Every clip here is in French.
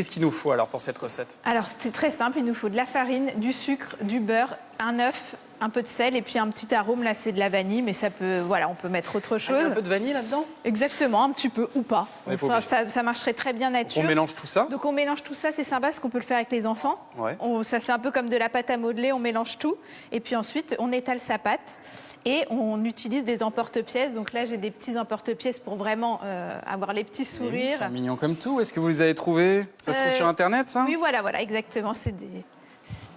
Qu'est-ce qu'il nous faut alors pour cette recette? Alors, c'est très simple. Il nous faut de la farine, du sucre, du beurre, un œuf, un peu de sel et puis un petit arôme. Là, c'est de la vanille, mais ça peut, voilà, on peut mettre autre chose. Un peu de vanille là-dedans? Exactement, un petit peu ou pas. On est pas Enfin, obligé. ça marcherait très bien nature. On mélange tout ça? Donc on mélange tout ça, c'est sympa parce qu'on peut le faire avec les enfants. Ouais. Ça c'est un peu comme de la pâte à modeler, on mélange tout. Et puis ensuite, on étale sa pâte et on utilise des emporte-pièces. Donc là, j'ai des petits emporte-pièces pour vraiment avoir les petits Ils sourires. sont mignons comme tout. Est-ce que vous les avez trouvés? Ça se trouve sur Internet, ça? Oui, voilà, exactement.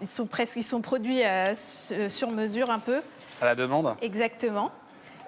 Ils sont produits sur mesure un peu. À la demande? Exactement.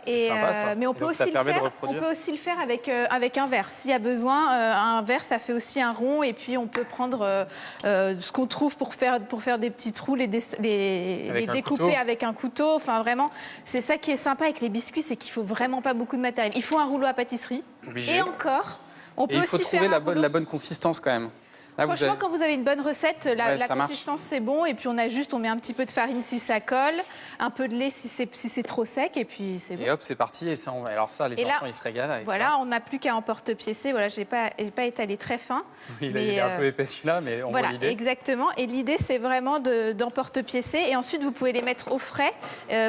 C'est sympa, ça. Mais on Et peut, donc, ça aussi le permet de faire, reproduire. on peut aussi le faire avec un verre. S'il y a besoin, un verre, ça fait aussi un rond. Et puis, on peut prendre ce qu'on trouve pour faire des petits trous, les découper couteau. avec un couteau. Enfin, vraiment, c'est ça qui est sympa avec les biscuits, c'est qu'il faut vraiment pas beaucoup de matériel. Il faut un rouleau à pâtisserie. Obligé. Et encore, on Et peut il faut aussi trouver faire un rouleau. la bonne consistance quand même. Là, Franchement, quand vous avez une bonne recette, Ouais, la ça marche. consistance, c'est bon. Et puis, on met un petit peu de farine si ça colle, un peu de lait si c'est trop sec. Et puis, c'est bon. Et hop, c'est parti. Et ça, alors ça, les Et là, enfants, ils se régalent avec Voilà, on n'a plus qu'à emporte-piécer. Voilà, j'ai pas étalé très fin. ça. Il mais, est un peu épais celui-là, mais on voilà, voit l'idée. exactement. Et l'idée, c'est vraiment d'emporte-piécer. Et ensuite, vous pouvez les mettre au frais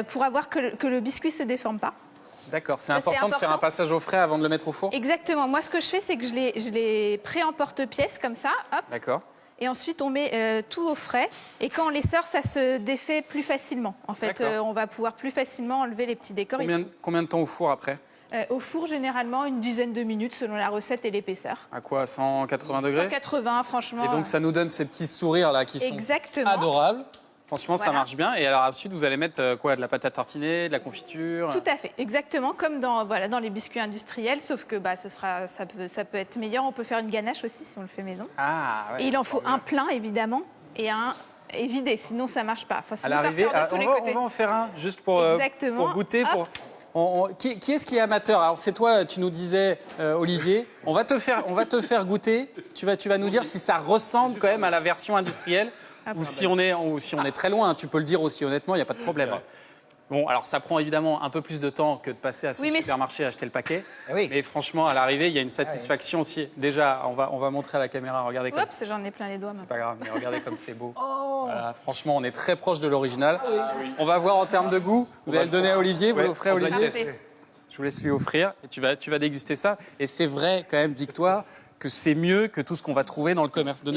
pour avoir que le biscuit se déforme pas. D'accord, c'est Ça, c'est important de faire un important. passage au frais avant de le mettre au four? Exactement. Moi, ce que je fais, c'est que je les pré-emporte-pièces comme ça. Hop. D'accord. Et ensuite, on met tout au frais. Et quand on les sort, ça se défait plus facilement. En fait, D'accord. on va pouvoir plus facilement enlever les petits décors. Combien de temps au four après? Au four, généralement, une dizaine de minutes selon la recette et l'épaisseur. À quoi? 180 degrés? 180, franchement. Et donc, ça nous donne ces petits sourires là qui sont Exactement. adorables. Franchement, ça Voilà. marche bien. Et alors, ensuite, vous allez mettre quoi? De la pâte à tartiner, de la confiture? Tout à fait, exactement comme dans les biscuits industriels, sauf que ça peut être meilleur. On peut faire une ganache aussi si on le fait maison. Ah, ouais. Et il en faut un plein, évidemment, et un vidé, sinon ça marche pas. Enfin, À sinon, ça l'arrivée, ressort de tous les côtés. on va en faire un, juste pour Exactement. goûter. Hop. Qui est-ce qui est amateur? Alors, c'est toi, tu nous disais, Olivier. On va te faire goûter. Tu vas nous dire si ça ressemble quand même à la version industrielle ou si on est très loin. Tu peux le dire aussi, honnêtement, il n'y a pas de problème. Bon, alors ça prend évidemment un peu plus de temps que de passer à son Oui, mais supermarché acheter le paquet. Oui. Mais franchement, à l'arrivée, il y a une satisfaction aussi. Déjà, on va montrer à la caméra. Regardez comme Oups, j'en ai plein les doigts. c'est pas grave, mais regardez comme c'est beau. Voilà, franchement, on est très proche de l'original. On va voir en termes de goût. Vous allez le donner à Olivier, vous l'offrez à on va le Olivier. tester. Je vous laisse lui offrir et tu vas déguster ça. Et c'est vrai quand même, Victoire, que c'est mieux que tout ce qu'on va trouver dans le commerce de